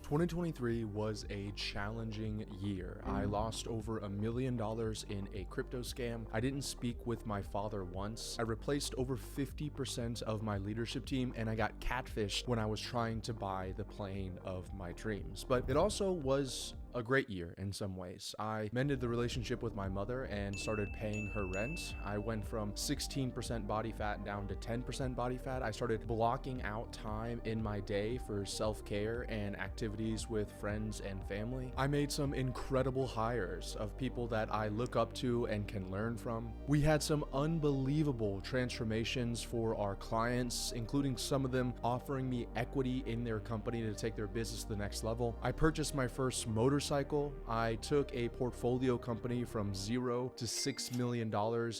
2023 was a challenging year. I lost over $1 million in a crypto scam. I didn't speak with my father once. I replaced over 50% of my leadership team, and I got catfished when I was trying to buy the plane of my dreams. But it also was a great year in some ways. I mended the relationship with my mother and started paying her rent. I went from 16% body fat down to 10% body fat. I started blocking out time in my day for self-care and activities with friends and family. I made some incredible hires of people that I look up to and can learn from. We had some unbelievable transformations for our clients, including some of them offering me equity in their company to take their business to the next level. I purchased my first motorcycle. I took a portfolio company from $0 to $6 million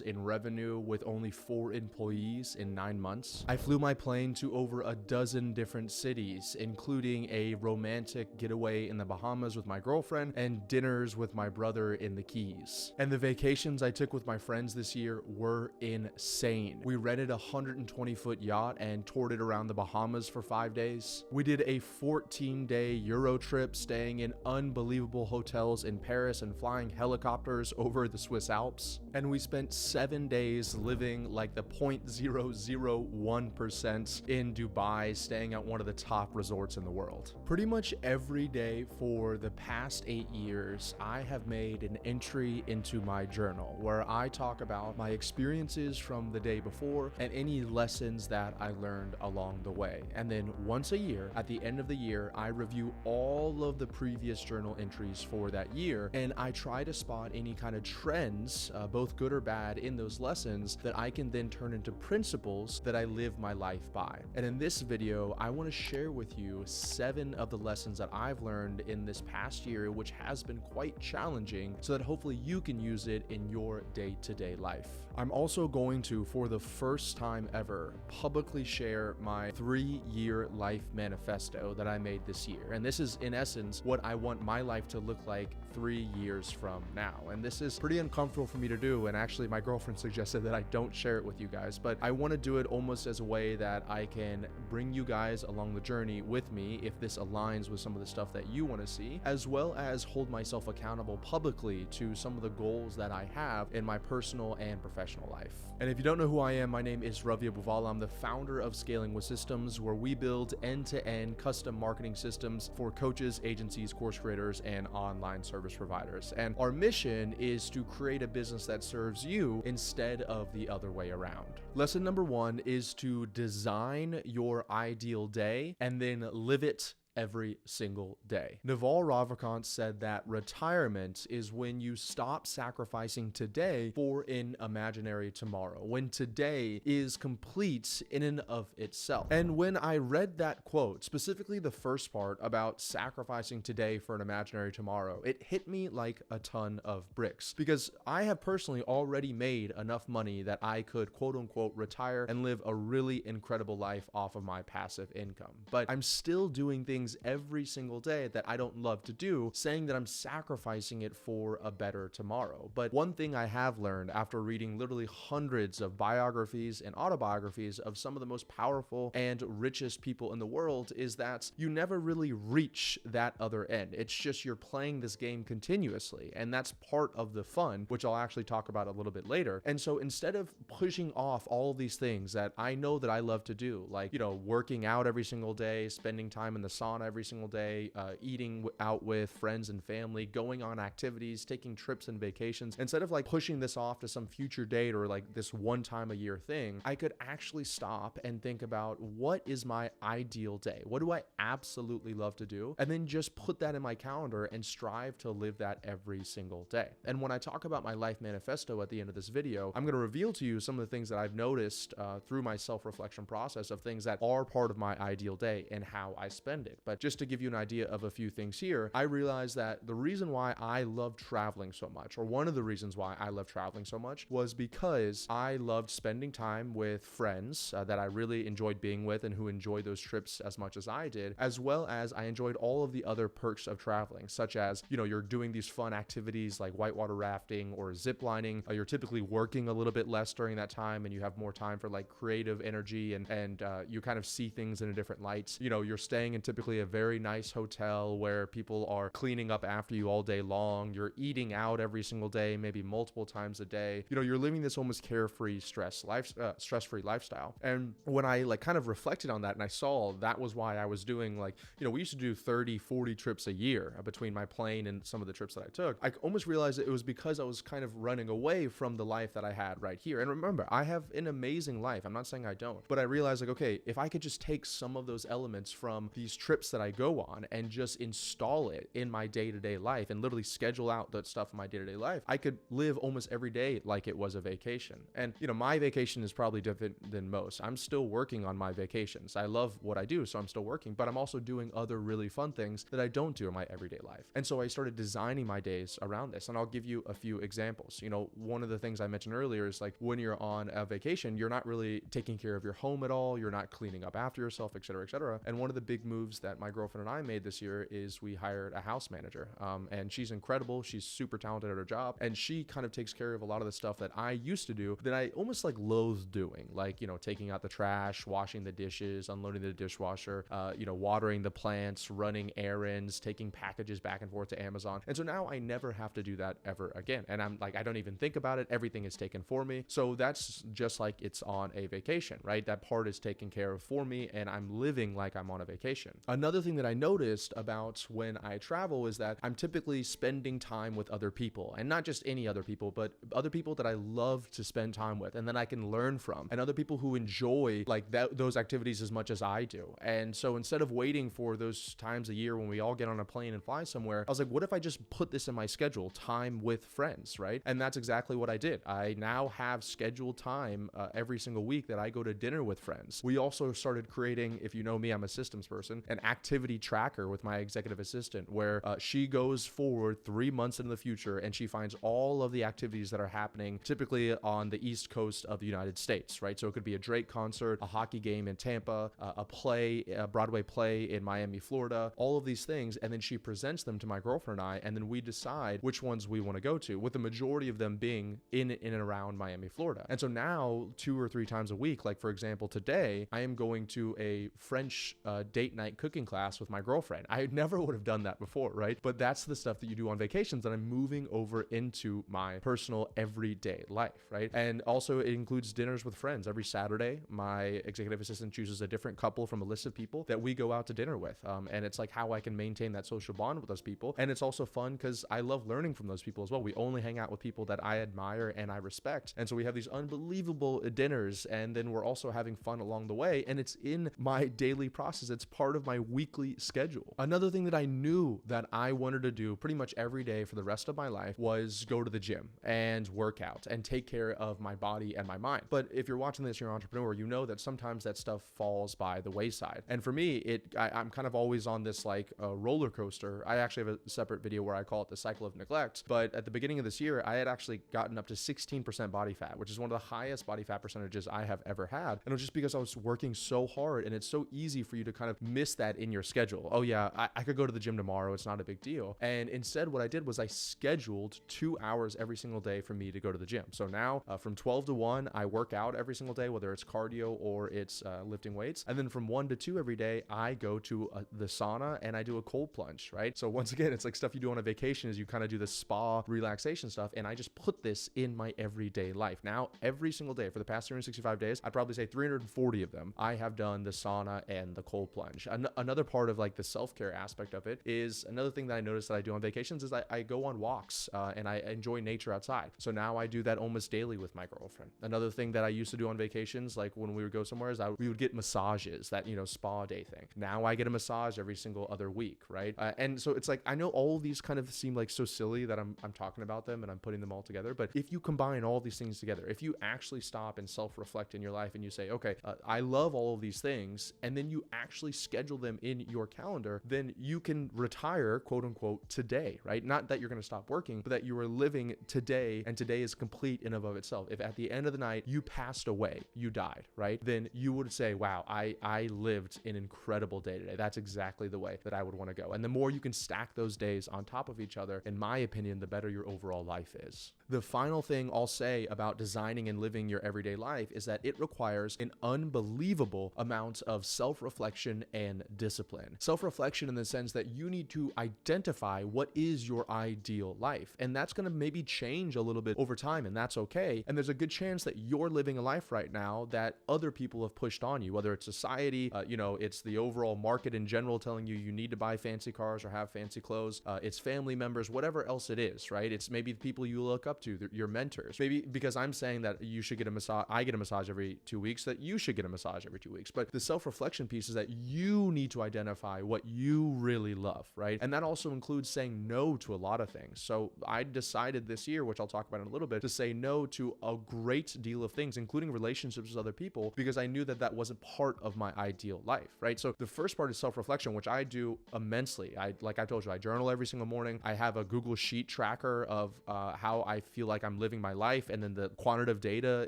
in revenue with only 4 employees in 9 months. I flew my plane to over a dozen different cities, including a romantic getaway in the Bahamas with my girlfriend and dinners with my brother in the Keys. And the vacations I took with my friends this year were insane. We rented a 120-foot yacht and toured it around the Bahamas for 5 days. We did a 14-day Euro trip, staying in unbelievable hotels in Paris and flying helicopters over the Swiss Alps. And we spent 7 days living like the 0.001% in Dubai, staying at one of the top resorts in the world. Pretty much every day for the past 8 years, I have made an entry into my journal where I talk about my experiences from the day before and any lessons that I learned along the way. And then once a year, at the end of the year, I review all of the previous journal entries for that year, and I try to spot any kind of trends, both good or bad, in those lessons that I can then turn into principles that I live my life by. And in this video, I want to share with you 7 of the lessons that I've learned in this past year, which has been quite challenging, so that hopefully you can use it in your day-to-day life. I'm also going to, for the first time ever, publicly share my 3-year life manifesto that I made this year. And this is, in essence, what I want my life to look like 3 years from now. And this is pretty uncomfortable for me to do, and actually my girlfriend suggested that I don't share it with you guys, but I want to do it almost as a way that I can bring you guys along the journey with me if this aligns with some of the stuff that you want to see, as well as hold myself accountable publicly to some of the goals that I have in my personal and professional life. And if you don't know who I am, my name is Ravi Abuvala. I'm the founder of Scaling with Systems, where we build end-to-end custom marketing systems for coaches, agencies, course creators, and online service providers. And our mission is to create a business that serves you instead of the other way around. Lesson number 1 is to design your ideal day and then live it every single day. Naval Ravikant said that retirement is when you stop sacrificing today for an imaginary tomorrow, when today is complete in and of itself. And when I read that quote, specifically the first part about sacrificing today for an imaginary tomorrow, it hit me like a ton of bricks, because I have personally already made enough money that I could quote unquote retire and live a really incredible life off of my passive income. But I'm still doing things every single day that I don't love to do, saying that I'm sacrificing it for a better tomorrow. But one thing I have learned after reading literally hundreds of biographies and autobiographies of some of the most powerful and richest people in the world is that you never really reach that other end. It's just you're playing this game continuously, and that's part of the fun, which I'll actually talk about a little bit later. And so instead of pushing off all of these things that I know that I love to do, like, working out every single day, spending time in the sauna every single day, eating out with friends and family, going on activities, taking trips and vacations, instead of like pushing this off to some future date or like this one time a year thing, I could actually stop and think about what is my ideal day? What do I absolutely love to do? And then just put that in my calendar and strive to live that every single day. And when I talk about my life manifesto at the end of this video, I'm going to reveal to you some of the things that I've noticed through my self-reflection process of things that are part of my ideal day and how I spend it. But just to give you an idea of a few things here, I realized that the reason why I love traveling so much, or one of the reasons why I love traveling so much, was because I loved spending time with friends that I really enjoyed being with and who enjoyed those trips as much as I did, as well as I enjoyed all of the other perks of traveling, such as, you're doing these fun activities like whitewater rafting or zip lining. You're typically working a little bit less during that time, and you have more time for like creative energy, and you kind of see things in a different light. You're staying in typically typically a very nice hotel where people are cleaning up after you all day long. You're eating out every single day, maybe multiple times a day. You're living this almost carefree, stress-free lifestyle. And when I like kind of reflected on that and I saw that was why I was doing like, we used to do 30, 40 trips a year between my plane and some of the trips that I took. I almost realized that it was because I was kind of running away from the life that I had right here. And remember, I have an amazing life. I'm not saying I don't, but I realized like, okay, if I could just take some of those elements from these trips that I go on and just install it in my day-to-day life and literally schedule out that stuff in my day-to-day life, I could live almost every day like it was a vacation. And my vacation is probably different than most. I'm still working on my vacations. I love what I do, so I'm still working, but I'm also doing other really fun things that I don't do in my everyday life. And so I started designing my days around this. And I'll give you a few examples. One of the things I mentioned earlier is like when you're on a vacation, you're not really taking care of your home at all. You're not cleaning up after yourself, et cetera, et cetera. And one of the big moves that my girlfriend and I made this year is we hired a house manager. And she's incredible. She's super talented at her job. And she kind of takes care of a lot of the stuff that I used to do that I almost like loathe doing, like, taking out the trash, washing the dishes, unloading the dishwasher, watering the plants, running errands, taking packages back and forth to Amazon. And so now I never have to do that ever again. And I'm like, I don't even think about it. Everything is taken for me. So that's just like it's on a vacation, right? That part is taken care of for me and I'm living like I'm on a vacation. Another thing that I noticed about when I travel is that I'm typically spending time with other people, and not just any other people, but other people that I love to spend time with and then I can learn from, and other people who enjoy like those activities as much as I do. And so instead of waiting for those times a year when we all get on a plane and fly somewhere, I was like, what if I just put this in my schedule, time with friends, right? And that's exactly what I did. I now have scheduled time every single week that I go to dinner with friends. We also started creating, if you know me, I'm a systems person, an activity tracker with my executive assistant where she goes forward 3 months into the future and she finds all of the activities that are happening typically on the East Coast of the United States, right? So it could be a Drake concert, a hockey game in Tampa, a Broadway play in Miami, Florida, all of these things. And then she presents them to my girlfriend and I, and then we decide which ones we want to go to, with the majority of them being in and around Miami, Florida. And so now 2 or 3 times a week, like for example, today, I am going to a French date night cooking class with my girlfriend. I never would have done that before, right? But that's the stuff that you do on vacations that I'm moving over into my personal everyday life, right? And also it includes dinners with friends. Every Saturday, my executive assistant chooses a different couple from a list of people that we go out to dinner with. And it's like how I can maintain that social bond with those people. And it's also fun because I love learning from those people as well. We only hang out with people that I admire and I respect. And so we have these unbelievable dinners, and then we're also having fun along the way. And it's in my daily process. It's part of my weekly schedule. Another thing that I knew that I wanted to do pretty much every day for the rest of my life was go to the gym and work out and take care of my body and my mind. But if you're watching this, you're an entrepreneur, you know that sometimes that stuff falls by the wayside. And for me, I'm kind of always on this like roller coaster. I actually have a separate video where I call it the cycle of neglect. But at the beginning of this year, I had actually gotten up to 16% body fat, which is one of the highest body fat percentages I have ever had. And it was just because I was working so hard, and it's so easy for you to kind of miss that in your schedule. Oh yeah, I could go to the gym tomorrow. It's not a big deal. And instead what I did was I scheduled 2 hours every single day for me to go to the gym. So now from 12 to 1, I work out every single day, whether it's cardio or it's lifting weights. And then from 1 to 2 every day, I go to the sauna and I do a cold plunge, right? So once again, it's like stuff you do on a vacation is you kind of do the spa relaxation stuff. And I just put this in my everyday life. Now, every single day for the past 365 days, I'd probably say 340 of them, I have done the sauna and the cold plunge. Another part of like the self-care aspect of it is another thing that I noticed that I do on vacations is I go on walks and I enjoy nature outside. So now I do that almost daily with my girlfriend. Another thing that I used to do on vacations, like when we would go somewhere, is we would get massages, that, spa day thing. Now I get a massage every single other week, right? And so it's like, I know all of these kind of seem like so silly that I'm talking about them and I'm putting them all together. But if you combine all these things together, if you actually stop and self-reflect in your life and you say, okay, I love all of these things, and then you actually schedule them in your calendar, then you can retire, quote unquote, today, right? Not that you're going to stop working, but that you are living today, and today is complete in and of itself. If at the end of the night you passed away, you died, right? Then you would say, wow, I lived an incredible day today. That's exactly the way that I would want to go. And the more you can stack those days on top of each other, in my opinion, the better your overall life is. The final thing I'll say about designing and living your everyday life is that it requires an unbelievable amount of self-reflection and self-discipline. Self-reflection in the sense that you need to identify what is your ideal life. And that's going to maybe change a little bit over time, and that's okay. And there's a good chance that you're living a life right now that other people have pushed on you, whether it's society, it's the overall market in general telling you need to buy fancy cars or have fancy clothes. It's family members, whatever else it is, right? It's maybe the people you look up to, your mentors. Maybe because I'm saying that you should get a massage, I get a massage every 2 weeks, that you should get a massage every 2 weeks. But the self-reflection piece is that you need to identify what you really love, right? And that also includes saying no to a lot of things. So I decided this year, which I'll talk about in a little bit, to say no to a great deal of things, including relationships with other people, because I knew that that wasn't part of my ideal life, right? So the first part is self-reflection, which I do immensely. Like I told you, I journal every single morning. I have a Google Sheet tracker of how I feel like I'm living my life, and then the quantitative data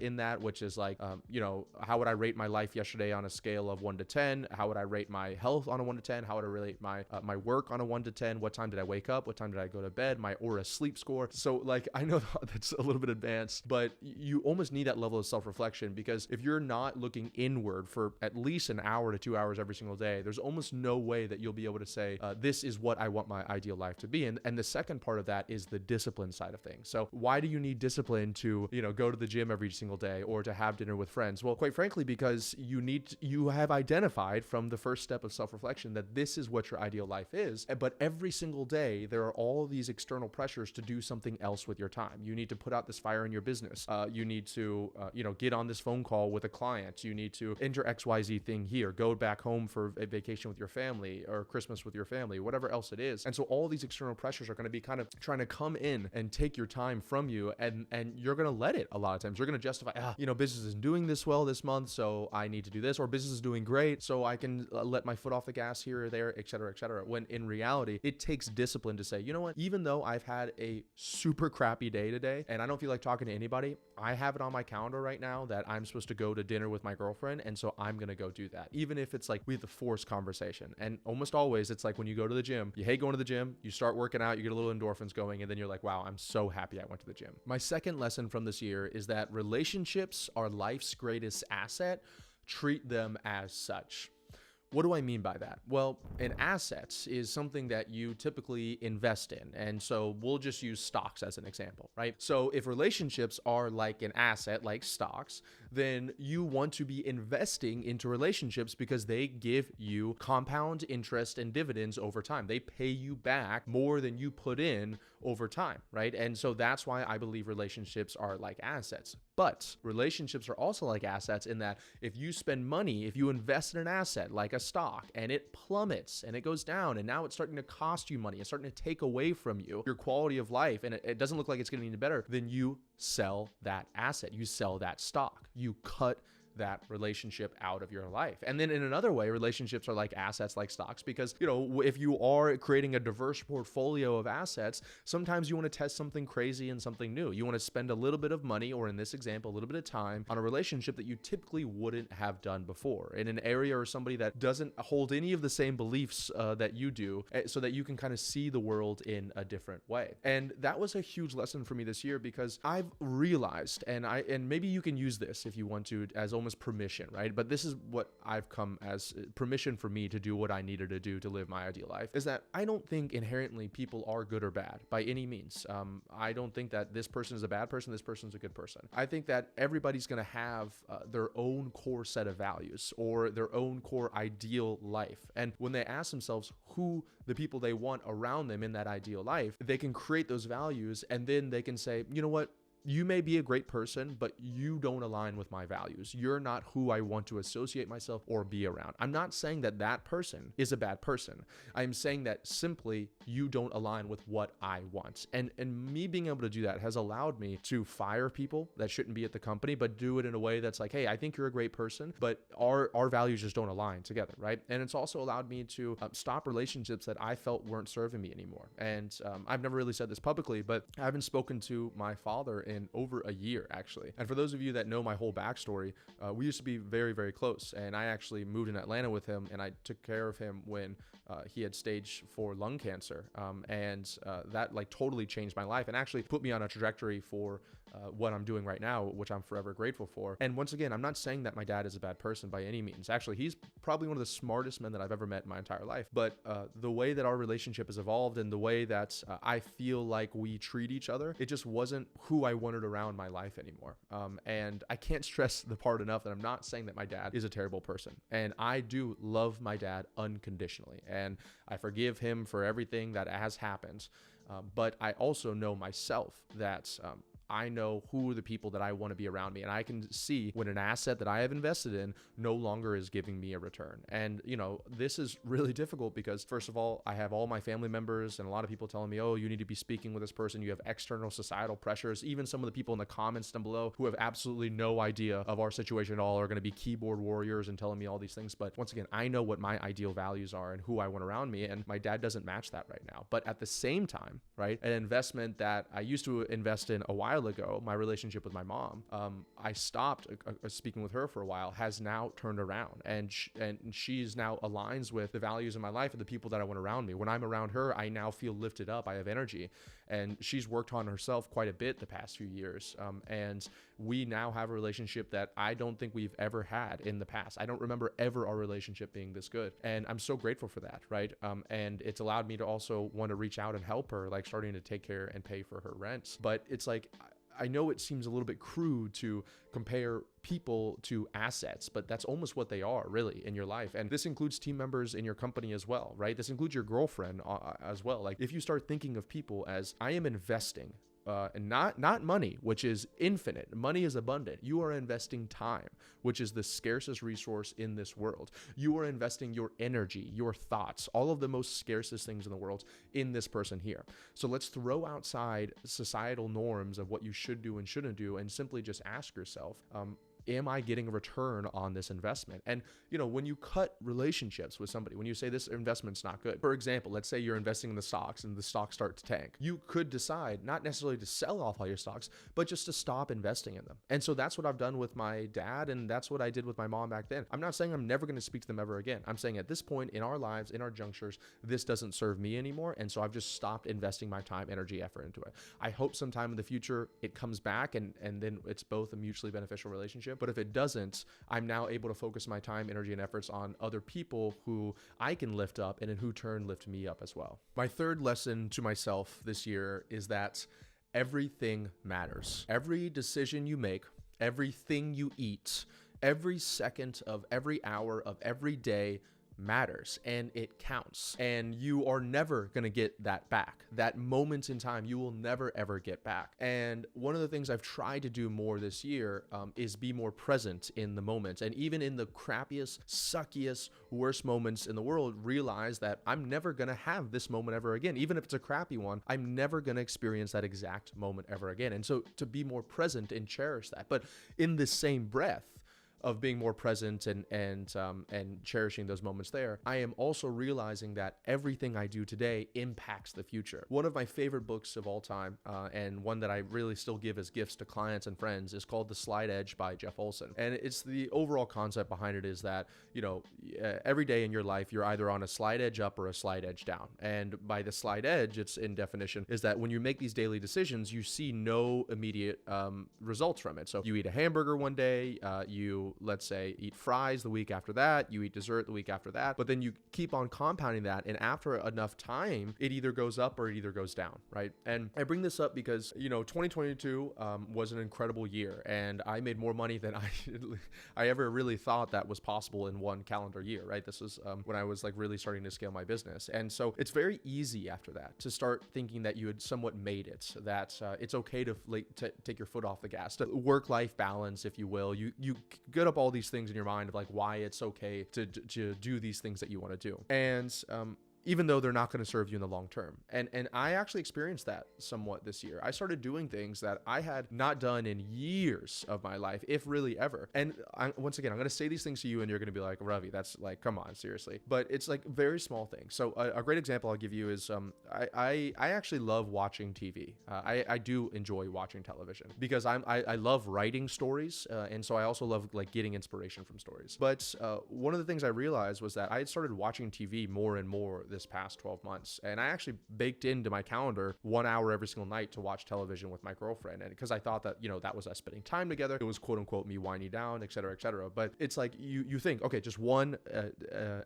in that, which is like, how would I rate my life yesterday on a scale of 1 to 10? How would I rate my health on a 1 to 10? How would I rate my work on a 1 to 10? What time did I wake up? What time did I go to bed? My Aura sleep score. So like, I know that's a little bit advanced, but you almost need that level of self-reflection, because if you're not looking inward for at least an hour to 2 hours every single day, there's almost no way that you'll be able to say, this is what I want my ideal life to be. And the second part of that is the discipline side of things. So why do you need discipline to, go to the gym every single day or to have dinner with friends? Well, quite frankly, because you have identified from the first step of self-reflection that this is what your ideal life is. But every single day, there are all these external pressures to do something else with your time. You need to put out this fire in your business. You need to, get on this phone call with a client. You need to enter XYZ thing here, go back home for a vacation with your family or Christmas with your family, whatever else it is. And so all these external pressures are going to be kind of trying to come in and take your time from you. And you're going to let it a lot of times. You're going to justify, business isn't doing this well this month, so I need to do this, or business is doing great, so I can let my foot off the gas here or there, et cetera, et cetera. When in reality, it takes discipline to say, you know what, even though I've had a super crappy day today and I don't feel like talking to anybody, I have it on my calendar right now that I'm supposed to go to dinner with my girlfriend. And so I'm going to go do that. Even if it's like we have the forced conversation. And almost always it's like when you go to the gym, you hate going to the gym, you start working out, you get a little endorphins going, and then you're like, wow, I'm so happy I went to the gym. My second lesson from this year is that relationships are life's greatest asset. Treat them as such. What do I mean by that? Well, an asset is something that you typically invest in. And so we'll just use stocks as an example, right? So if relationships are like an asset, like stocks, then you want to be investing into relationships because they give you compound interest and dividends over time. They pay you back more than you put in over time, right? And so that's why I believe relationships are like assets. But relationships are also like assets in that if you spend money, if you invest in an asset like a stock and it plummets and it goes down and now it's starting to cost you money, it's starting to take away from you your quality of life, and it doesn't look like it's getting any better, then you sell that asset, you sell that stock, you cut that relationship out of your life. And then in another way, relationships are like assets, like stocks, because, if you are creating a diverse portfolio of assets, sometimes you want to test something crazy and something new. You want to spend a little bit of money, or in this example, a little bit of time on a relationship that you typically wouldn't have done before in an area or somebody that doesn't hold any of the same beliefs that you do, so that you can kind of see the world in a different way. And that was a huge lesson for me this year, because I've realized, and maybe you can use this if you want to as almost permission, right? But this is what I've come as permission for me to do what I needed to do to live my ideal life, is that I don't think inherently people are good or bad by any means. I don't think that this person is a bad person, this person's a good person. I think that everybody's going to have their own core set of values or their own core ideal life. And when they ask themselves who the people they want around them in that ideal life, they can create those values, and then they can say, you know what? You may be a great person, but you don't align with my values. You're not who I want to associate myself or be around. I'm not saying that that person is a bad person. I'm saying that simply you don't align with what I want. And me being able to do that has allowed me to fire people that shouldn't be at the company, but do it in a way that's like, hey, I think you're a great person, but our values just don't align together, right? And it's also allowed me to stop relationships that I felt weren't serving me anymore. And I've never really said this publicly, but I haven't spoken to my father in in over a year, actually. And for those of you that know my whole backstory, we used to be very, very close. And I actually moved in Atlanta with him, and I took care of him when he had stage 4 lung cancer. And that like totally changed my life and actually put me on a trajectory for what I'm doing right now, which I'm forever grateful for. And once again, I'm not saying that my dad is a bad person by any means. Actually, he's probably one of the smartest men that I've ever met in my entire life. But the way that our relationship has evolved and the way that I feel like we treat each other, it just wasn't who I wanted around my life anymore. And I can't stress the part enough that I'm not saying that my dad is a terrible person. And I do love my dad unconditionally. And I forgive him for everything that has happened. But I also know myself that I know who are the people that I want to be around me. And I can see when an asset that I have invested in no longer is giving me a return. And, you know, this is really difficult because, first of all, I have all my family members and a lot of people telling me, oh, you need to be speaking with this person. You have external societal pressures. Even some of the people in the comments down below who have absolutely no idea of our situation at all are going to be keyboard warriors and telling me all these things. But once again, I know what my ideal values are and who I want around me. And my dad doesn't match that right now. But at the same time, right, an investment that I used to invest in a while ago, my relationship with my mom, I stopped speaking with her for a while, has now turned around, and she's now aligns with the values in my life and the people that I want around me. When I'm around her, I now feel lifted up. I have energy, and she's worked on herself quite a bit the past few years. And we now have a relationship that I don't think we've ever had in the past. I don't remember ever our relationship being this good. And I'm so grateful for that, right? And it's allowed me to also want to reach out and help her, like starting to take care and pay for her rent. But it's like, I know it seems a little bit crude to compare people to assets, but that's almost what they are really in your life. And this includes team members in your company as well, right? This includes your girlfriend as well. Like if you start thinking of people as I am investing, and not money, which is infinite. Money is abundant. You are investing time, which is the scarcest resource in this world. You are investing your energy, your thoughts, all of the most scarcest things in the world in this person here. So let's throw outside societal norms of what you should do and shouldn't do and simply just ask yourself, am I getting a return on this investment? And, you know, when you cut relationships with somebody, when you say this investment's not good, for example, let's say you're investing in the stocks and the stocks start to tank, you could decide not necessarily to sell off all your stocks, but just to stop investing in them. And so that's what I've done with my dad. And that's what I did with my mom back then. I'm not saying I'm never going to speak to them ever again. I'm saying at this point in our lives, in our junctures, this doesn't serve me anymore. And so I've just stopped investing my time, energy, effort into it. I hope sometime in the future it comes back and then it's both a mutually beneficial relationship. But if it doesn't, I'm now able to focus my time, energy, and efforts on other people who I can lift up and in who turn lift me up as well. My third lesson to myself this year is that everything matters. Every decision you make, everything you eat, every second of every hour of every day matters and it counts, and you are never going to get that back. That moment in time you will never ever get back. And one of the things I've tried to do more this year is be more present in the moment, and even in the crappiest, suckiest, worst moments in the world, realize that I'm never going to have this moment ever again. Even if it's a crappy one, I'm never going to experience that exact moment ever again. And so to be more present and cherish that. But in the same breath of being more present and cherishing those moments there, I am also realizing that everything I do today impacts the future. One of my favorite books of all time, and one that I really still give as gifts to clients and friends, is called The Slight Edge by Jeff Olson. And it's the overall concept behind it is that, you know, every day in your life, you're either on a slight edge up or a slight edge down. And by the slight edge, it's in definition, is that when you make these daily decisions, you see no immediate results from it. So you eat a hamburger one day, you, let's say, eat fries the week after that, you eat dessert the week after that, but then you keep on compounding that, and after enough time, it either goes up or it either goes down, right? And I bring this up because, you know, 2022 was an incredible year, and I made more money than I ever really thought that was possible in one calendar year, right? This was when I was like really starting to scale my business. And so it's very easy after that to start thinking that you had somewhat made it, that it's okay to take your foot off the gas, to work-life balance, if you will. You get up all these things in your mind of like why it's okay to do these things that you want to do. And even though they're not going to serve you in the long term. And I actually experienced that somewhat this year. I started doing things that I had not done in years of my life, if really ever. And once again, I'm going to say these things to you and you're going to be like, Ravi, that's like, come on, seriously. But it's like very small things. So a great example I'll give you is I actually love watching TV. I do enjoy watching television because I love writing stories. And so I also love like getting inspiration from stories. But one of the things I realized was that I had started watching TV more and more this past 12 months. And I actually baked into my calendar 1 hour every single night to watch television with my girlfriend. And because I thought that, that was us spending time together. It was quote unquote me winding down, et cetera, et cetera. But it's like you think, okay, just 1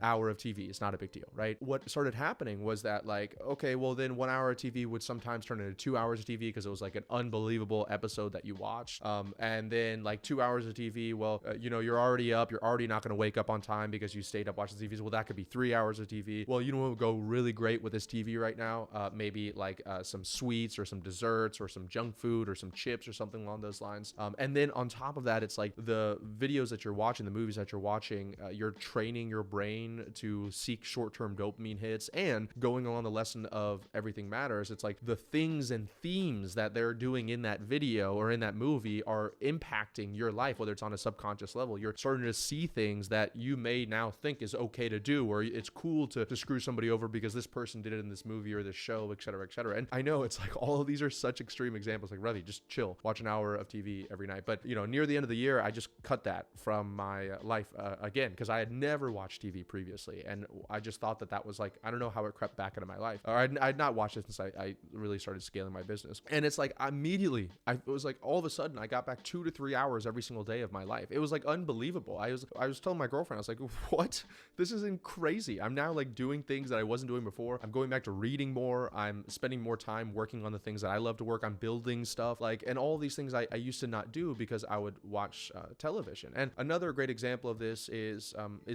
hour of TV is not a big deal, right? What started happening was that like, okay, well then 1 hour of TV would sometimes turn into 2 hours of TV because it was like an unbelievable episode that you watched. And then like 2 hours of TV, well, you're already up. You're already not going to wake up on time because you stayed up watching TV. So, well, that could be 3 hours of TV. Well, you know what would go really great with this TV right now? Maybe like some sweets or some desserts or some junk food or some chips or something along those lines. And then on top of that, it's like the videos that you're watching, the movies that you're watching, you're training your brain to seek short-term dopamine hits. And going along the lesson of Everything Matters, it's like the things and themes that they're doing in that video or in that movie are impacting your life, whether it's on a subconscious level. You're starting to see things that you may now think is okay to do, or it's cool to screw somebody over because this person did it in this movie or this show, et cetera, et cetera. And I know it's like all of these are such extreme examples. Like, Ravi, just chill, watch an hour of TV every night. But near the end of the year, I just cut that from my life again, because I had never watched TV previously. And I just thought that was like, I don't know how it crept back into my life. Or I'd not watched it since I really started scaling my business. And it's like immediately, it was like all of a sudden I got back 2 to 3 hours every single day of my life. It was like unbelievable. I was telling my girlfriend, I was like, what? This isn't crazy. I'm now like doing things that I wasn't doing before. I'm going back to reading more. I'm spending more time working on the things that I love to work on, building stuff, like, and all these things I used to not do because I would watch television. And another great example of this is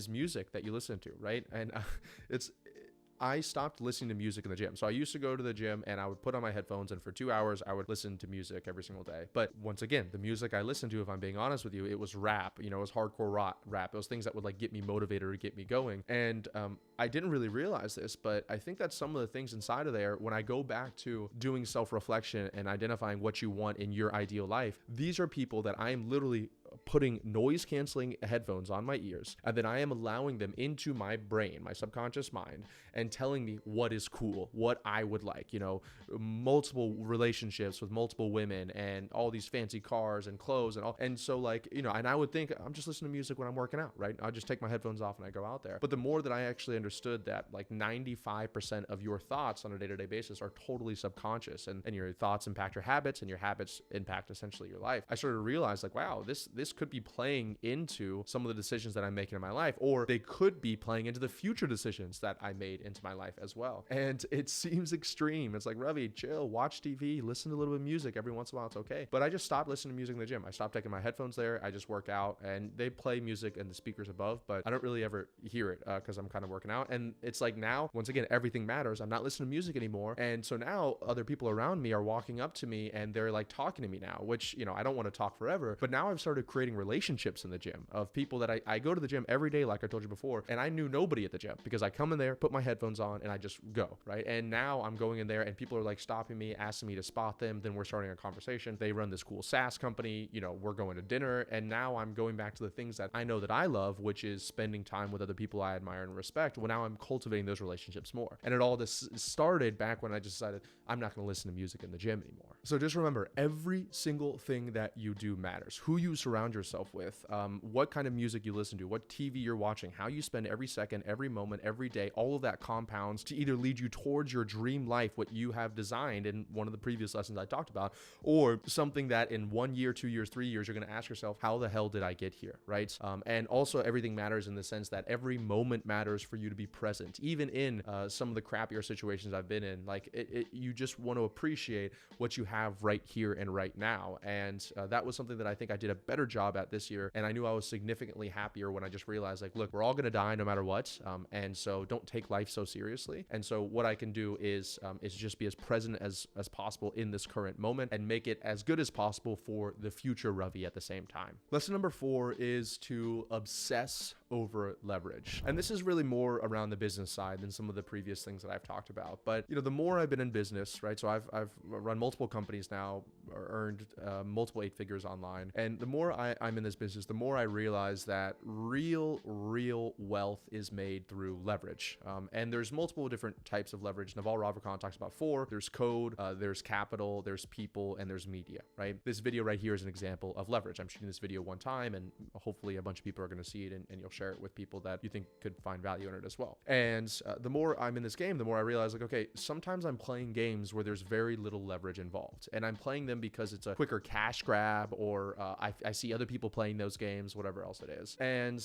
music that you listen to, right? And I stopped listening to music in the gym. So I used to go to the gym and I would put on my headphones and for 2 hours, I would listen to music every single day. But once again, the music I listened to, if I'm being honest with you, it was rap, it was hardcore rap. It was things that would like get me motivated or get me going. And I didn't really realize this, but I think that's some of the things inside of there. When I go back to doing self-reflection and identifying what you want in your ideal life, these are people that I am literally putting noise canceling headphones on my ears, and then I am allowing them into my brain, my subconscious mind, and telling me what is cool, what I would like, multiple relationships with multiple women and all these fancy cars and clothes and all. And so like, and I would think I'm just listening to music when I'm working out, right? I'll just take my headphones off and I go out there. But the more that I actually understood that like 95% of your thoughts on a day-to-day basis are totally subconscious, and your thoughts impact your habits and your habits impact essentially your life, I started to realize like, wow, this could be playing into some of the decisions that I'm making in my life, or they could be playing into the future decisions that I made into my life as well. And it seems extreme. It's like, Ravi, chill, watch TV, listen to a little bit of music every once in a while. It's okay. But I just stopped listening to music in the gym. I stopped taking my headphones there. I just work out and they play music in the speakers above, but I don't really ever hear it because I'm kind of working out. And it's like now, once again, everything matters. I'm not listening to music anymore. And so now other people around me are walking up to me and they're like talking to me now, which, I don't want to talk forever, but now I've started creating relationships in the gym of people that I go to the gym every day, like I told you before, and I knew nobody at the gym because I come in there, put my headphones on, and I just go, right? And now I'm going in there and people are like stopping me, asking me to spot them. Then we're starting a conversation. They run this cool SaaS company, we're going to dinner, and now I'm going back to the things that I know that I love, which is spending time with other people I admire and respect. Well, now I'm cultivating those relationships more. And it all this started back when I just decided I'm not going to listen to music in the gym anymore. So just remember, every single thing that you do matters. Who you surround yourself with, what kind of music you listen to, what TV you're watching, how you spend every second, every moment, every day, all of that compounds to either lead you towards your dream life, what you have designed in one of the previous lessons I talked about, or something that in 1 year, 2 years, 3 years, you're going to ask yourself, how the hell did I get here, right? And also everything matters in the sense that every moment matters for you to be present, even in some of the crappier situations I've been in. Like you just want to appreciate what you have right here and right now. And that was something that I think I did a better job at this year. And I knew I was significantly happier when I just realized, like, look, we're all going to die no matter what. And so don't take life so seriously. And so what I can do is just be as present as possible in this current moment and make it as good as possible for the future Ravi at the same time. Lesson number 4 is to obsess over leverage. And this is really more around the business side than some of the previous things that I've talked about. But the more I've been in business, right? So I've run multiple companies now, or earned multiple 8 figures online. And the more I'm in this business, the more I realize that real wealth is made through leverage. And there's multiple different types of leverage. Naval Ravikant talks about 4. There's code, there's capital, there's people, and there's media, right? This video right here is an example of leverage. I'm shooting this video one time, and hopefully a bunch of people are going to see it, and you'll share it with people that you think could find value in it as well. And the more I'm in this game, the more I realize, like, okay, sometimes I'm playing games where there's very little leverage involved, and I'm playing them because it's a quicker cash grab, or I see other people playing those games, whatever else it is. And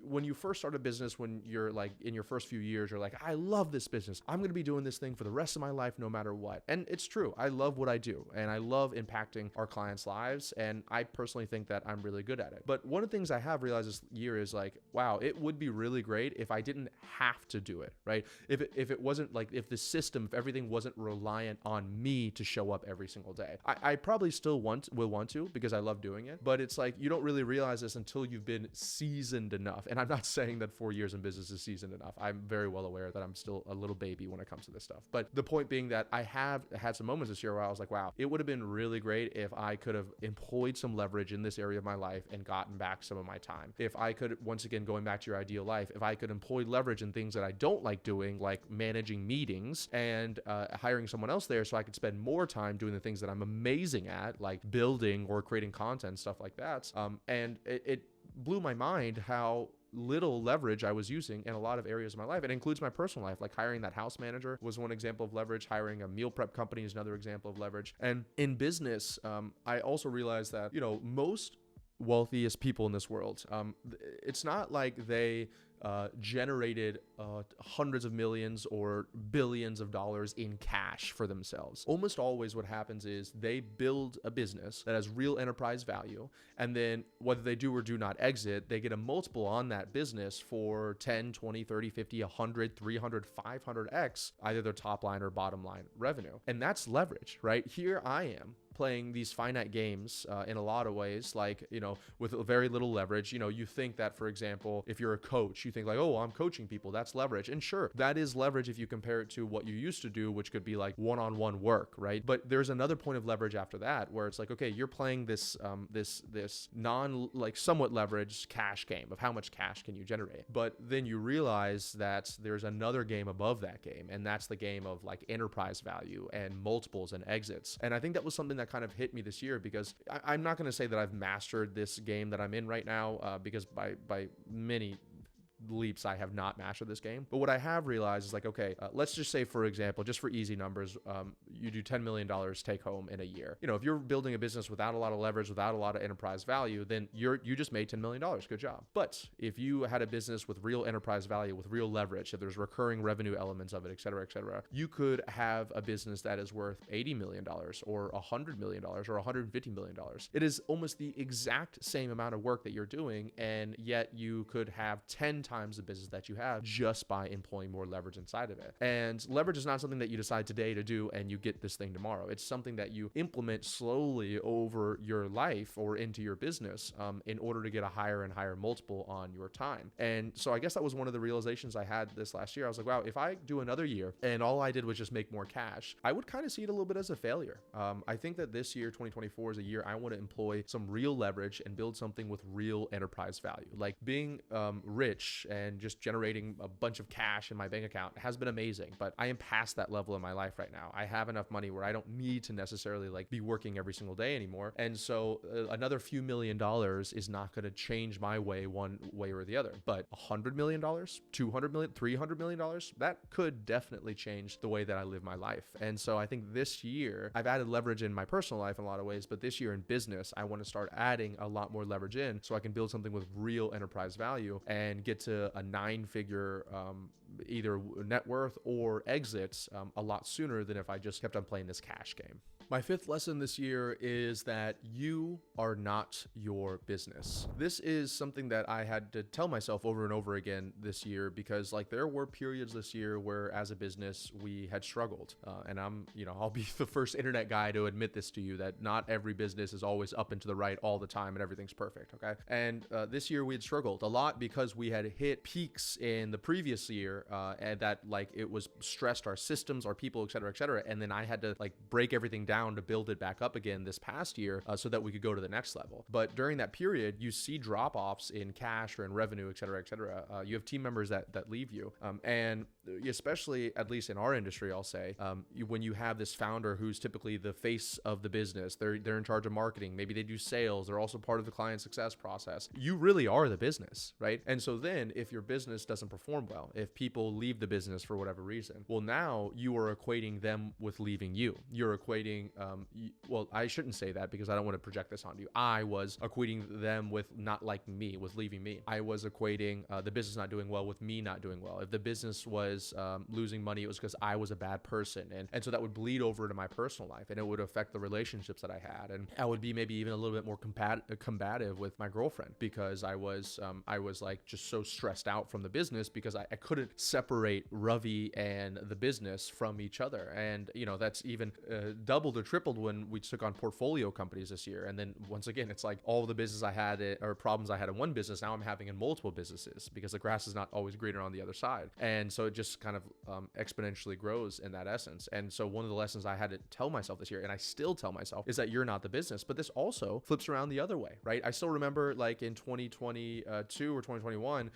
when you first start a business, when you're like in your first few years, you're like, I love this business. I'm going to be doing this thing for the rest of my life, no matter what. And it's true. I love what I do, and I love impacting our clients' lives. And I personally think that I'm really good at it. But one of the things I have realized this year is like, wow, it would be really great if I didn't have to do it, right? If it wasn't like, if the system, if everything wasn't reliant on me to show up every single day. I probably still will want to, because I love doing it. But it's like, you don't really realize this until you've been seasoned enough. And I'm not saying that 4 years in business is seasoned enough. I'm very well aware that I'm still a little baby when it comes to this stuff. But the point being that I have had some moments this year where I was like, wow, it would have been really great if I could have employed some leverage in this area of my life and gotten back some of my time. If I could, once again, going back to your ideal life, if I could employ leverage in things that I don't like doing, like managing meetings and hiring someone else there, so I could spend more time doing the things that I'm amazing at, like building or creating content, stuff like that. And it blew my mind how little leverage I was using in a lot of areas of my life. It includes my personal life, like hiring that house manager was one example of leverage. Hiring a meal prep company is another example of leverage. And in business, I also realized that, most wealthiest people in this world, it's not like they generated hundreds of millions or billions of dollars in cash for themselves. Almost always what happens is they build a business that has real enterprise value, and then whether they do or do not exit, they get a multiple on that business for 10, 20, 30, 50, 100, 300, 500x either their top line or bottom line revenue. And that's leverage, right? Here I am playing these finite games in a lot of ways, like, with very little leverage. You think that, for example, if you're a coach, you think like, oh, I'm coaching people, that's leverage. And sure, that is leverage if you compare it to what you used to do, which could be like one-on-one work, right? But there's another point of leverage after that, where it's like, okay, you're playing this somewhat leveraged cash game of how much cash can you generate. But then you realize that there's another game above that game, and that's the game of like enterprise value and multiples and exits. And I think that was something that kind of hit me this year, because I'm not going to say that I've mastered this game that I'm in right now, because by many leaps I have not mastered this game. But what I have realized is like, okay, let's just say, for example, just for easy numbers, you do $10 million take home in a year. If you're building a business without a lot of leverage, without a lot of enterprise value, then you just made $10 million. Good job. But if you had a business with real enterprise value, with real leverage, if there's recurring revenue elements of it, et cetera, you could have a business that is worth $80 million or $100 million or $150 million. It is almost the exact same amount of work that you're doing, and yet you could have 10 times the business that you have just by employing more leverage inside of it. And leverage is not something that you decide today to do and you get this thing tomorrow. It's something that you implement slowly over your life or into your business in order to get a higher and higher multiple on your time. And so I guess that was one of the realizations I had this last year. I was like, wow, if I do another year and all I did was just make more cash, I would kind of see it a little bit as a failure. I think that this year, 2024, is a year I want to employ some real leverage and build something with real enterprise value. Like being rich and just generating a bunch of cash in my bank account has been amazing, but I am past that level in my life right now. I have enough money where I don't need to necessarily like be working every single day anymore. And so another few $1 million is not going to change my way one way or the other. But $100 million, $200 million, $300 million, that could definitely change the way that I live my life. And so I think this year I've added leverage in my personal life in a lot of ways, but this year in business, I want to start adding a lot more leverage in so I can build something with real enterprise value and get to a 9-figure either net worth or exits a lot sooner than if I just kept on playing this cash game. My fifth lesson this year is that you are not your business. This is something that I had to tell myself over and over again this year, because like there were periods this year where as a business we had struggled. And I'll be the first internet guy to admit this to you, that not every business is always up and to the right all the time and everything's perfect. Okay. And this year we had struggled a lot because we had hit peaks in the previous year and that like it was stressed our systems, our people, et cetera, et cetera. And then I had to like break everything down to build it back up again this past year so that we could go to the next level. But during that period, you see drop-offs in cash or in revenue, et cetera, et cetera. You have team members that leave you. And especially, at least in our industry, I'll say, when you have this founder who's typically the face of the business, they're in charge of marketing, maybe they do sales, they're also part of the client success process. You really are the business, right? And so then if your business doesn't perform well, if people leave the business for whatever reason, well, now you are equating them with leaving you. You're equating well, I shouldn't say that because I don't want to project this onto you. I was equating them with not liking me, with leaving me. I was equating the business not doing well with me not doing well. If the business was losing money, it was because I was a bad person. And so that would bleed over into my personal life and it would affect the relationships that I had. And I would be maybe even a little bit more combative with my girlfriend because I was like just so stressed out from the business because I couldn't separate Ravi and the business from each other. And, that's even doubled or tripled when we took on portfolio companies this year. And then once again, it's like all the business I had or problems I had in one business, now I'm having in multiple businesses because the grass is not always greener on the other side. And so it just kind of exponentially grows in that essence. And so one of the lessons I had to tell myself this year, and I still tell myself, is that you're not the business. But this also flips around the other way, right? I still remember like in 2022 or 2021,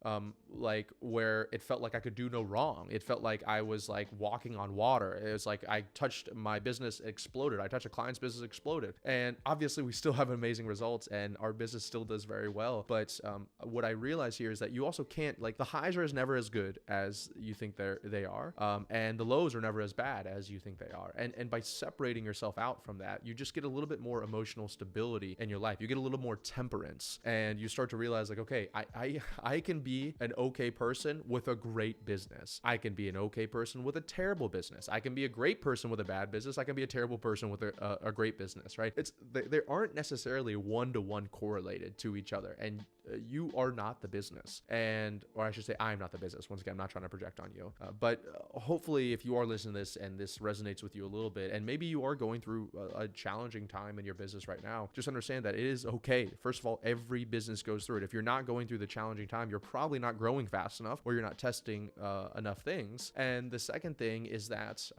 like where it felt like I could do no wrong. It felt like I was like walking on water. It was like I touched my business, exploded. I touched a client's business, exploded. And obviously we still have amazing results and our business still does very well. But what I realize here is that you also can't, like, the highs are never as good as you think they are. And the lows are never as bad as you think they are. And by separating yourself out from that, you just get a little bit more emotional stability in your life. You get a little more temperance and you start to realize like, okay, I can be an okay person with a great business. I can be an okay person with a terrible business. I can be a great person with a bad business. I can be a terrible person with a great business, right? They aren't necessarily one-to-one correlated to each other, and you are not the business. Or I should say, I'm not the business. Once again, I'm not trying to project on you, but hopefully if you are listening to this and this resonates with you a little bit, and maybe you are going through a challenging time in your business right now, just understand that it is okay. First of all, every business goes through it. If you're not going through the challenging time, you're probably not growing fast enough, or you're not testing enough things. And the second thing is that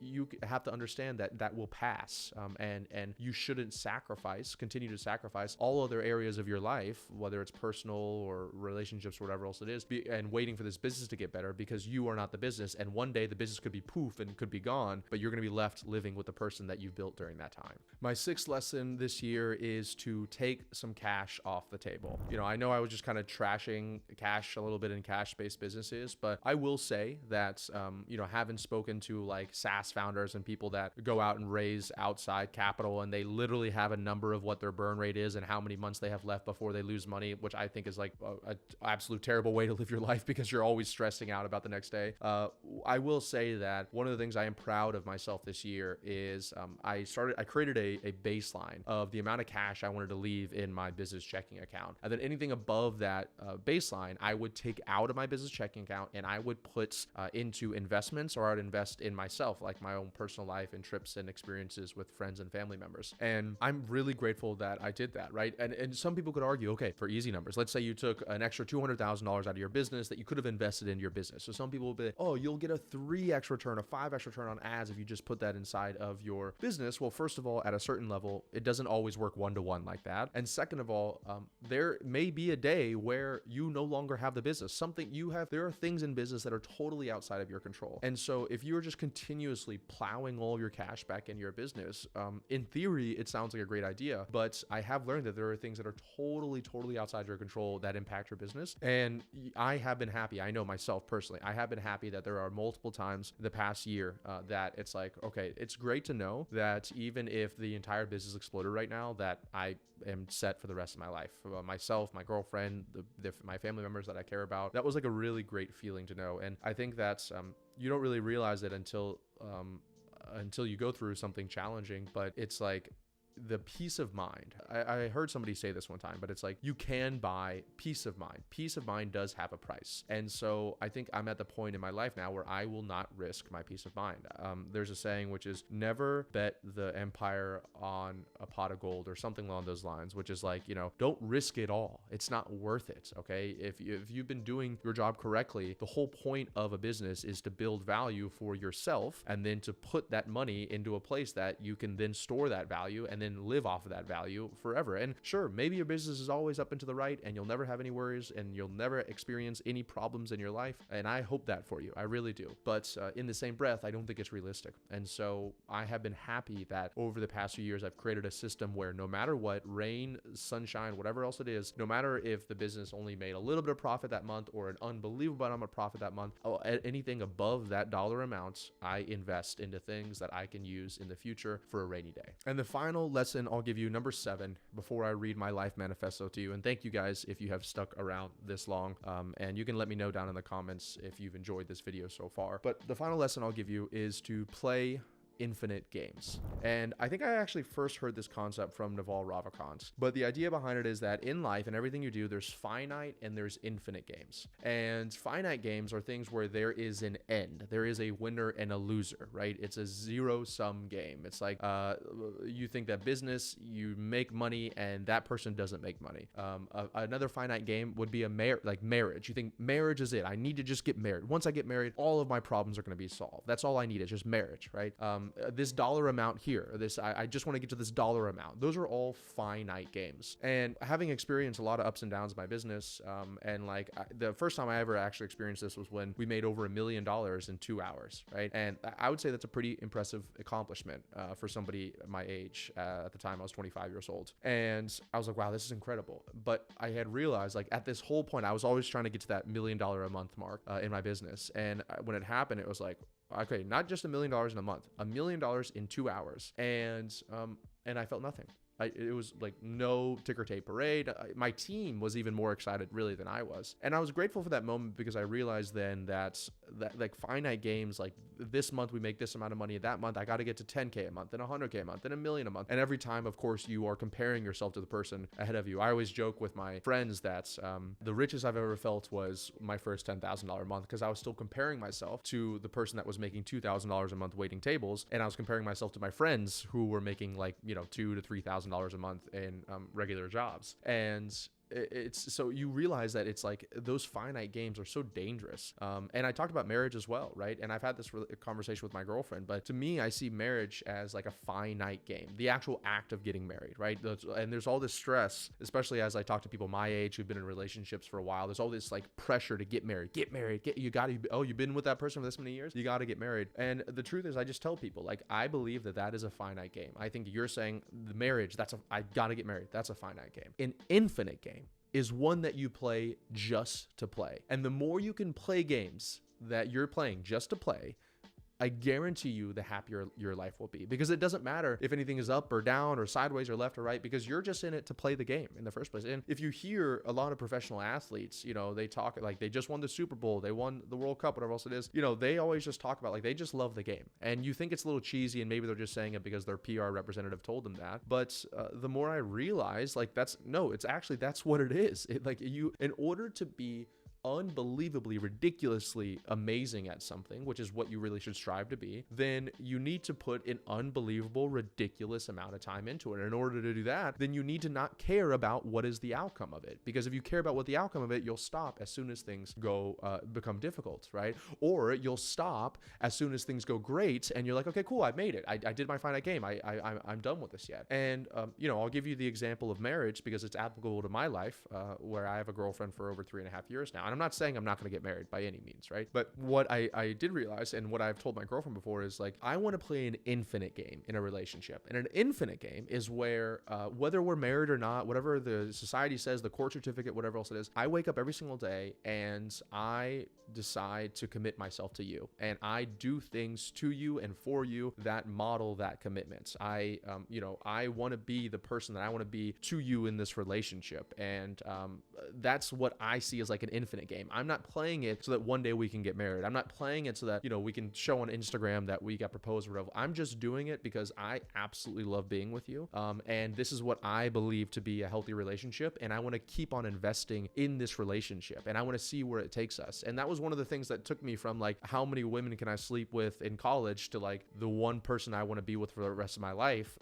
you have to understand that will pass, and you shouldn't continue to sacrifice all other areas of your life, whether it's personal or relationships or whatever else it is, and waiting for this business to get better, because you are not the business. And one day the business could be poof and could be gone, but you're going to be left living with the person that you've built during that time. My sixth lesson this year is to take some cash off the table. I know I was just kind of trashing cash a little bit in cash-based businesses, but I will say that, having spoken to like SaaS founders and people that go out and raise outside capital, and they literally have a number of what their burn rate is and how many months they have left before they lose money, which I think is like an absolute terrible way to live your life, because you're always stressing out about the next day. I will say that one of the things I am proud of myself this year is I created a baseline of the amount of cash I wanted to leave in my business checking account. And then anything above that baseline, I would take out of my business checking account and I would put into investments, or I would invest in myself, like my own personal life and trips and experiences with friends and family members. And I'm really grateful that I did that, right? And some people could argue, okay, for easy numbers, let's say you took an extra $200,000 out of your business that you could have invested in your business. So some people will be like, oh, you'll get a 3x return, a 5x return on ads if you just put that inside of your business. Well, first of all, at a certain level, it doesn't always work one-to-one like that. And second of all, there may be a day where you no longer have the business. There are things in business that are totally outside of your control. And so if you're just continuously plowing all of your cash back in your business, in theory, it sounds like a great idea, but I have learned that there are things that are totally outside your control that impact your business. And I have been happy. I know myself personally, I have been happy that there are multiple times the past year that it's like, okay, it's great to know that even if the entire business exploded right now, that I am set for the rest of my life. Myself, my girlfriend, my family members that I care about. That was like a really great feeling to know. And I think that's, you don't really realize it until until you go through something challenging. But it's like the peace of mind. I heard somebody say this one time, but it's like you can buy peace of mind. Peace of mind does have a price. And so I think I'm at the point in my life now where I will not risk my peace of mind. There's a saying which is never bet the empire on a pot of gold or something along those lines, which is like, don't risk it all. It's not worth it. Okay. If you've been doing your job correctly, the whole point of a business is to build value for yourself and then to put that money into a place that you can then store that value and then live off of that value forever. And sure, maybe your business is always up and to the right and you'll never have any worries and you'll never experience any problems in your life. And I hope that for you. I really do. But in the same breath, I don't think it's realistic. And so I have been happy that over the past few years, I've created a system where no matter what, rain, sunshine, whatever else it is, no matter if the business only made a little bit of profit that month or an unbelievable amount of profit that month, anything above that dollar amount, I invest into things that I can use in the future for a rainy day. And the final lesson I'll give you, number 7, before I read my life manifesto to you. And thank you guys if you have stuck around this long. And you can let me know down in the comments if you've enjoyed this video so far. But the final lesson I'll give you is to play infinite games. And I think I actually first heard this concept from Naval Ravikant, but the idea behind it is that in life and everything you do, there's finite and there's infinite games. And finite games are things where there is an end. There is a winner and a loser, right? It's a zero-sum game. It's like you think that business, you make money and that person doesn't make money. Another finite game would be like marriage. You think marriage is it. I need to just get married. Once I get married, all of my problems are going to be solved. That's all I need. It's just marriage, right? This dollar amount here, I just want to get to this dollar amount. Those are all finite games. And having experienced a lot of ups and downs in my business, and like the first time I ever actually experienced this was when we made over $1 million in 2 hours, right? And I would say that's a pretty impressive accomplishment for somebody my age. At the time, I was 25 years old. And I was like, wow, this is incredible. But I had realized, like, at this whole point, I was always trying to get to that $1 million a month mark in my business. And when it happened, it was like, okay, not just $1 million in a month, $1 million in 2 hours. And I felt nothing. It was like no ticker tape parade. My team was even more excited really than I was. And I was grateful for that moment because I realized then that like finite games, like this month we make this amount of money, that month I got to get to 10K a month, then 100K a month, then $1 million a month. And every time, of course, you are comparing yourself to the person ahead of you. I always joke with my friends that the richest I've ever felt was my first $10,000 month because I was still comparing myself to the person that was making $2,000 a month waiting tables. And I was comparing myself to my friends who were making like, $2,000 to $3,000 a month in regular jobs. And it's so you realize that it's like those finite games are so dangerous. And I talked about marriage as well, right? And I've had this conversation with my girlfriend, but to me, I see marriage as like a finite game, the actual act of getting married, right? And there's all this stress, especially as I talk to people my age who've been in relationships for a while. There's all this like pressure to get married, you've been with that person for this many years, you got to get married. And the truth is, I just tell people, like, I believe that is a finite game. I think you're saying the marriage, I got to get married. That's a finite game. An infinite game is one that you play just to play. And the more you can play games that you're playing just to play, I guarantee you the happier your life will be, because it doesn't matter if anything is up or down or sideways or left or right, because you're just in it to play the game in the first place. And if you hear a lot of professional athletes, they talk like they just won the Super Bowl, they won the World Cup, whatever else it is, they always just talk about like they just love the game. And you think it's a little cheesy and maybe they're just saying it because their PR representative told them that. But the more I realize, like, that's what it is. In order to be unbelievably, ridiculously amazing at something, which is what you really should strive to be, then you need to put an unbelievable, ridiculous amount of time into it. And in order to do that, then you need to not care about what is the outcome of it. Because if you care about what the outcome of it, you'll stop as soon as things become difficult, right? Or you'll stop as soon as things go great and you're like, okay, cool, I made it. I did my finite game. I'm done with this yet. And, I'll give you the example of marriage because it's applicable to my life, where I have a girlfriend for over 3.5 years now. And I'm not saying I'm not going to get married by any means, right? But what I did realize, and what I've told my girlfriend before, is like, I want to play an infinite game in a relationship. And an infinite game is where, whether we're married or not, whatever the society says, the court certificate, whatever else it is, I wake up every single day and I decide to commit myself to you. And I do things to you and for you that model that commitment. I want to be the person that I want to be to you in this relationship. And that's what I see as like an infinite infinite game. I'm not playing it so that one day we can get married. I'm not playing it so that, we can show on Instagram that we got proposed or whatever. I'm just doing it because I absolutely love being with you. And this is what I believe to be a healthy relationship. And I want to keep on investing in this relationship. And I want to see where it takes us. And that was one of the things that took me from like, how many women can I sleep with in college to like the one person I want to be with for the rest of my life,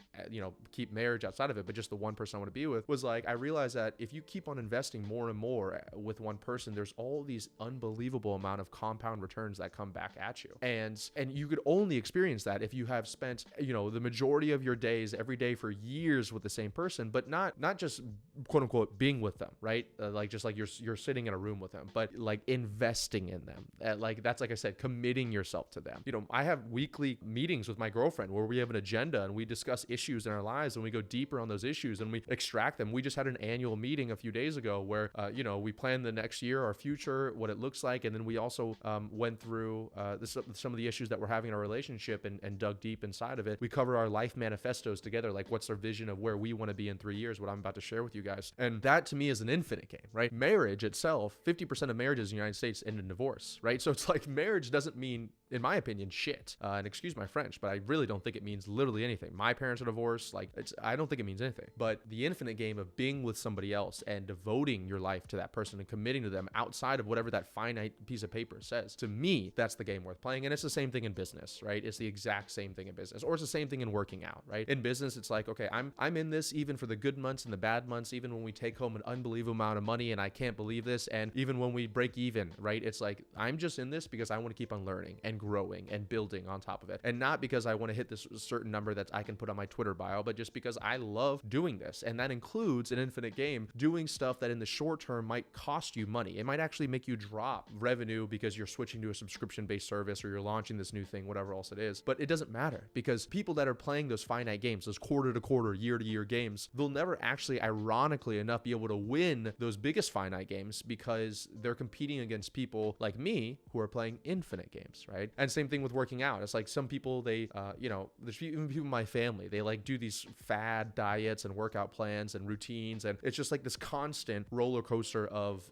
keep marriage outside of it, but just the one person I want to be with, was like, I realized that if you keep on investing more and more with one person, there's all these unbelievable amount of compound returns that come back at you. And you could only experience that if you have spent, the majority of your days every day for years with the same person, but not just quote unquote being with them, right? Like you're sitting in a room with them, but like investing in them. That's like I said, committing yourself to them. I have weekly meetings with my girlfriend where we have an agenda and we discuss issues in our lives and we go deeper on those issues and we extract them. We just had an annual meeting a few days ago where, we plan the next year, our future, what it looks like. And then we also went through some of the issues that we're having in our relationship and dug deep inside of it. We cover our life manifestos together, like what's our vision of where we want to be in 3 years, what I'm about to share with you guys. And that to me is an infinite game, right? Marriage itself, 50% of marriages in the United States end in divorce, right? So it's like marriage doesn't mean, in my opinion, shit. And excuse my French, but I really don't think it means literally anything. My parents are divorced. I don't think it means anything. But the infinite game of being with somebody else and devoting your life to that person and committing to them outside of whatever that finite piece of paper says, to me, that's the game worth playing. And it's the same thing in business, right? It's the exact same thing in business, or it's the same thing in working out, right? In business, it's like, okay, I'm in this even for the good months and the bad months, even when we take home an unbelievable amount of money and I can't believe this, and even when we break even, right? It's like, I'm just in this because I want to keep on learning and growing and building on top of it. And not because I want to hit this certain number that I can put on my Twitter bio, but just because I love doing this. And that includes an infinite game, doing stuff that in the short term might cost you money. It might actually make you drop revenue because you're switching to a subscription-based service or you're launching this new thing, whatever else it is. But it doesn't matter, because people that are playing those finite games, those quarter to quarter, year to year games, they'll never actually, ironically enough, be able to win those biggest finite games because they're competing against people like me who are playing infinite games, right? And same thing with working out. It's like some people, there's even people in my family, they like do these fad diets and workout plans and routines, and it's just like this constant roller coaster of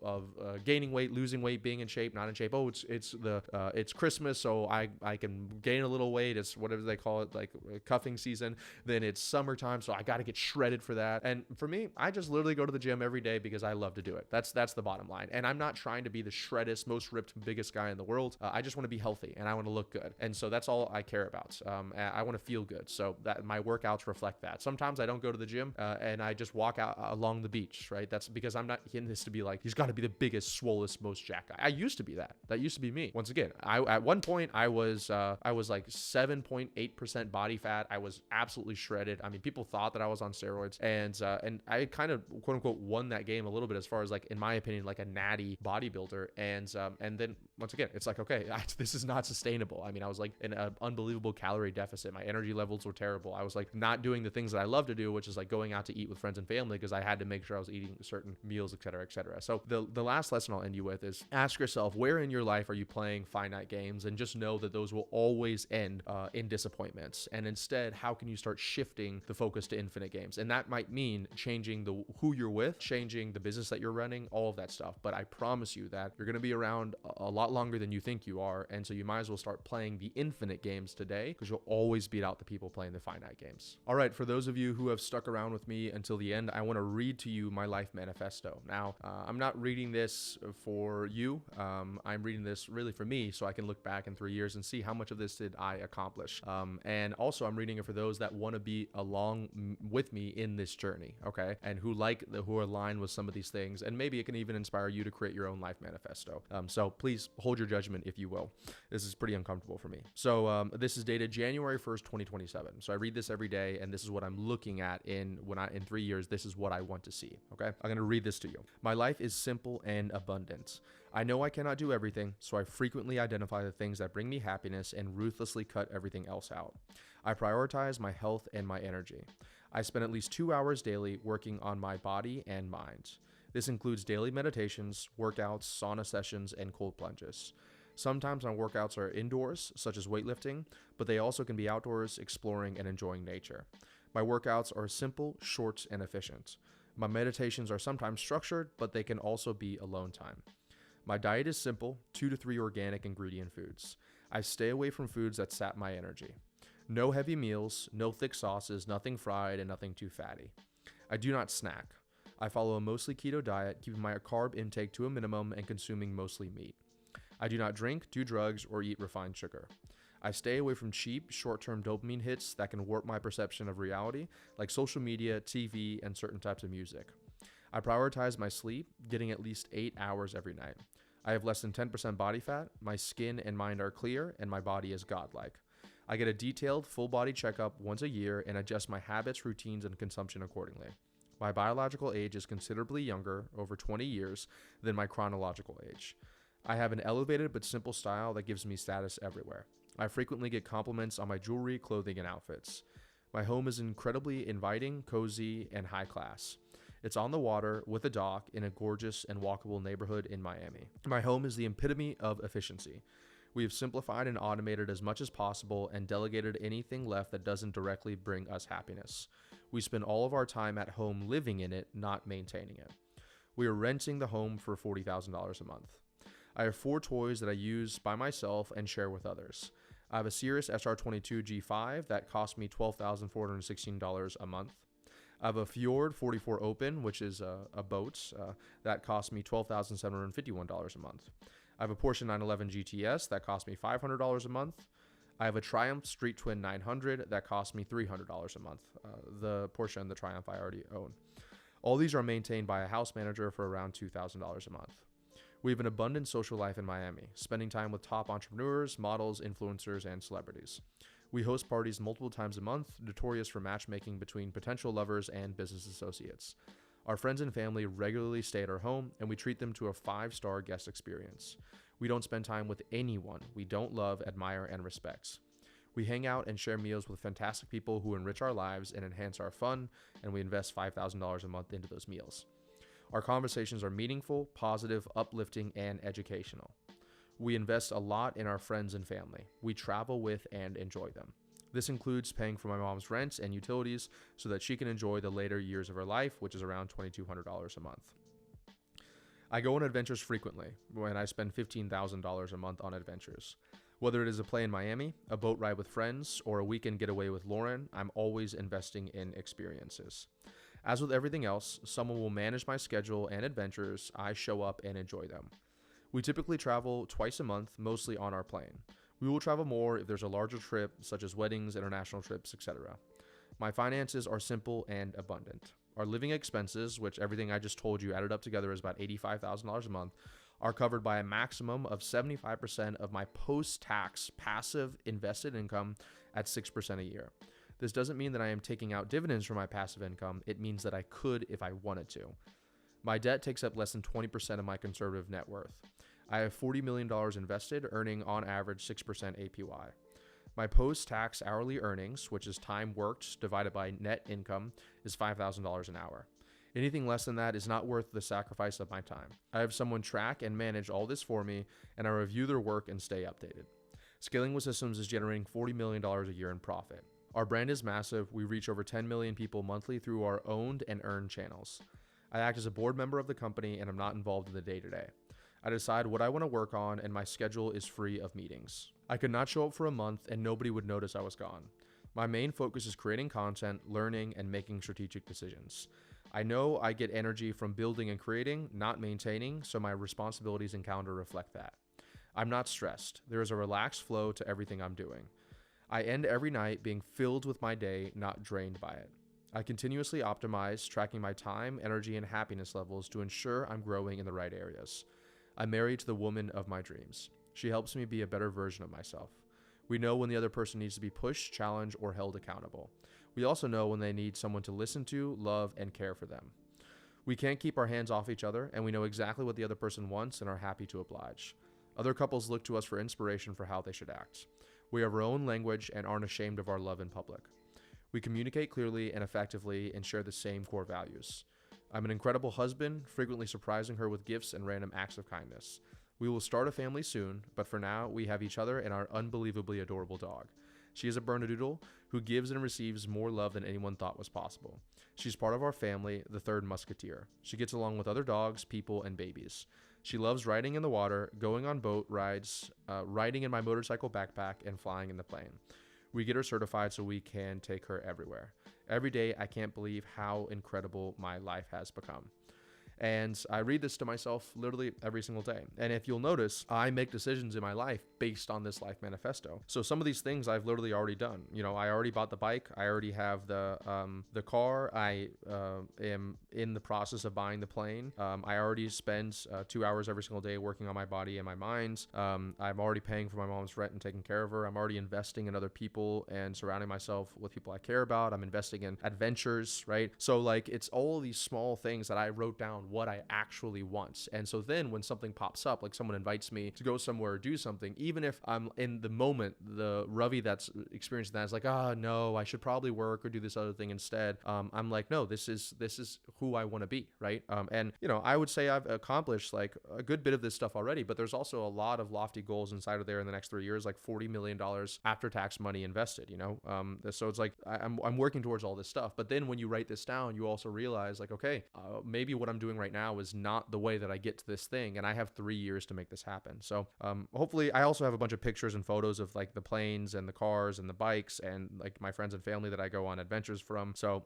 gaining weight, losing weight, being in shape, not in shape. Oh, it's Christmas, so I can gain a little weight. It's whatever they call it, like cuffing season. Then it's summertime, so I got to get shredded for that. And for me, I just literally go to the gym every day because I love to do it. That's the bottom line. And I'm not trying to be the shreddest, most ripped, biggest guy in the world. I just want to be healthy and I want to look good. And so that's all I care about. I want to feel good. So that my workouts reflect that. Sometimes I don't go to the gym and I just walk out along the beach, right? That's because I'm not in this to be like, he's got to be the biggest, swollest, most jacked guy. I used to be that. That used to be me. Once again, at one point I was like 7.8% body fat. I was absolutely shredded. I mean, people thought that I was on steroids, and I kind of quote unquote won that game a little bit as far as like, in my opinion, like a natty bodybuilder. And then once again, it's like, okay, this is not sustainable. I mean, I was like in an unbelievable calorie deficit. My energy levels were terrible. I was like not doing the things that I love to do, which is like going out to eat with friends and family, because I had to make sure I was eating certain meals, et cetera, et cetera. So the last lesson I'll end you with is ask yourself, where in your life are you playing finite games? And just know that those will always end in disappointments. And instead, how can you start shifting the focus to infinite games? And that might mean changing who you're with, changing the business that you're running, all of that stuff. But I promise you that you're going to be around a lot longer than you think you are. And so you might as well start playing the infinite games today, because you'll always beat out the people playing the finite games. All right, for those of you who have stuck around with me until the end, I want to read to you my life manifesto. Now, I'm not reading this for you. I'm reading this really for me, so I can look back in 3 years and see how much of this did I accomplish. And also I'm reading it for those that want to be along with me in this journey, okay? And who are aligned with some of these things, and maybe it can even inspire you to create your own life manifesto. So please hold your judgment if you will. This is pretty uncomfortable for me. So this is dated January 1st, 2027. So I read this every day, and this is what I'm looking at in 3 years. This is what I want to see, okay? I'm going to read this to you. My life is simple and abundant. I know I cannot do everything, so I frequently identify the things that bring me happiness and ruthlessly cut everything else out. I prioritize my health and my energy. I spend at least 2 hours daily working on my body and mind. This includes daily meditations, workouts, sauna sessions, and cold plunges. Sometimes my workouts are indoors, such as weightlifting, but they also can be outdoors, exploring and enjoying nature. My workouts are simple, short, and efficient. My meditations are sometimes structured, but they can also be alone time. My diet is simple, 2 to 3 organic ingredient foods. I stay away from foods that sap my energy. No heavy meals, no thick sauces, nothing fried, and nothing too fatty. I do not snack. I follow a mostly keto diet, keeping my carb intake to a minimum and consuming mostly meat. I do not drink, do drugs, or eat refined sugar. I stay away from cheap, short-term dopamine hits that can warp my perception of reality, like social media, TV, and certain types of music. I prioritize my sleep, getting at least 8 hours every night. I have less than 10% body fat, my skin and mind are clear, and my body is godlike. I get a detailed, full-body checkup once a year and adjust my habits, routines, and consumption accordingly. My biological age is considerably younger, over 20 years, than my chronological age. I have an elevated but simple style that gives me status everywhere. I frequently get compliments on my jewelry, clothing, and outfits. My home is incredibly inviting, cozy, and high class. It's on the water with a dock in a gorgeous and walkable neighborhood in Miami. My home is the epitome of efficiency. We have simplified and automated as much as possible and delegated anything left that doesn't directly bring us happiness. We spend all of our time at home living in it, not maintaining it. We are renting the home for $40,000 a month. I have 4 toys that I use by myself and share with others. I have a Cirrus SR22 G5 that cost me $12,416 a month. I have a Fjord 44 Open, which is a boat, that cost me $12,751 a month. I have a Porsche 911 GTS that cost me $500 a month. I have a Triumph Street Twin 900 that cost me $300 a month. The Porsche and the Triumph I already own. All these are maintained by a house manager for around $2,000 a month. We have an abundant social life in Miami, spending time with top entrepreneurs, models, influencers, and celebrities. We host parties multiple times a month, notorious for matchmaking between potential lovers and business associates. Our friends and family regularly stay at our home, and we treat them to a 5-star guest experience. We don't spend time with anyone we don't love, admire, and respect. We hang out and share meals with fantastic people who enrich our lives and enhance our fun, and we invest $5,000 a month into those meals. Our conversations are meaningful, positive, uplifting, and educational. We invest a lot in our friends and family. We travel with and enjoy them. This includes paying for my mom's rent and utilities so that she can enjoy the later years of her life, which is around $2,200 a month. I go on adventures frequently, when I spend $15,000 a month on adventures. Whether it is a play in Miami, a boat ride with friends, or a weekend getaway with Lauren, I'm always investing in experiences. As with everything else, someone will manage my schedule and adventures. I show up and enjoy them. We typically travel twice a month, mostly on our plane. We will travel more if there's a larger trip, such as weddings, international trips, etc. My finances are simple and abundant. Our living expenses, which everything I just told you added up together is about $85,000 a month, are covered by a maximum of 75% of my post-tax passive invested income at 6% a year. This doesn't mean that I am taking out dividends from my passive income. It means that I could if I wanted to. My debt takes up less than 20% of my conservative net worth. I have $40 million invested, earning on average 6% APY. My post-tax hourly earnings, which is time worked divided by net income, is $5,000 an hour. Anything less than that is not worth the sacrifice of my time. I have someone track and manage all this for me, and I review their work and stay updated. Scaling with Systems is generating $40 million a year in profit. Our brand is massive. We reach over 10 million people monthly through our owned and earned channels. I act as a board member of the company, and I'm not involved in the day-to-day. I decide what I want to work on, and my schedule is free of meetings. I could not show up for a month, and nobody would notice I was gone. My main focus is creating content, learning, and making strategic decisions. I know I get energy from building and creating, not maintaining, so my responsibilities and calendar reflect that. I'm not stressed. There is a relaxed flow to everything I'm doing. I end every night being filled with my day, not drained by it. I continuously optimize, tracking my time, energy, and happiness levels to ensure I'm growing in the right areas. I'm married to the woman of my dreams. She helps me be a better version of myself. We know when the other person needs to be pushed, challenged, or held accountable. We also know when they need someone to listen to, love, and care for them. We can't keep our hands off each other, and we know exactly what the other person wants and are happy to oblige. Other couples look to us for inspiration for how they should act. We have our own language and aren't ashamed of our love in public. We communicate clearly and effectively and share the same core values. I'm an incredible husband, frequently surprising her with gifts and random acts of kindness. We will start a family soon, but for now, we have each other and our unbelievably adorable dog. She is a Bernedoodle who gives and receives more love than anyone thought was possible. She's part of our family, the third musketeer. She gets along with other dogs, people, and babies. She loves riding in the water, going on boat rides, riding in my motorcycle backpack, and flying in the plane. We get her certified so we can take her everywhere. Every day, I can't believe how incredible my life has become. And I read this to myself literally every single day. And if you'll notice, I make decisions in my life based on this life manifesto. So some of these things I've literally already done. You know, I already bought the bike. I already have the car. I am in the process of buying the plane. I already spend 2 hours every single day working on my body and my mind. I'm already paying for my mom's rent and taking care of her. I'm already investing in other people and surrounding myself with people I care about. I'm investing in adventures, right? So like it's all these small things that I wrote down what I actually want. And so then when something pops up, like someone invites me to go somewhere or do something, even if I'm in the moment, the Ravi that's experiencing that is like, no, I should probably work or do this other thing instead. I'm like, no, this is who I want to be, right? And you know, I would say I've accomplished like a good bit of this stuff already, but there's also a lot of lofty goals inside of there in the next 3 years, like $40 million after tax money invested, you know? So it's like I'm working towards all this stuff. But then when you write this down, you also realize like, okay, maybe what I'm doing right now is not the way that I get to this thing, and I have 3 years to make this happen. So hopefully, I also have a bunch of pictures and photos of like the planes and the cars and the bikes and like my friends and family that I go on adventures from. So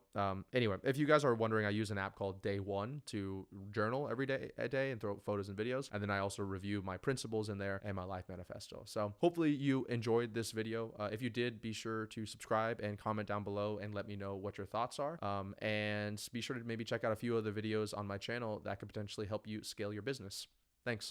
anyway, if you guys are wondering, I use an app called Day One to journal every day and throw photos and videos, and then I also review my principles in there and my life manifesto. So hopefully you enjoyed this video. If you did, be sure to subscribe and comment down below and let me know what your thoughts are. And be sure to maybe check out a few other videos on my channel that could potentially help you scale your business. Thanks.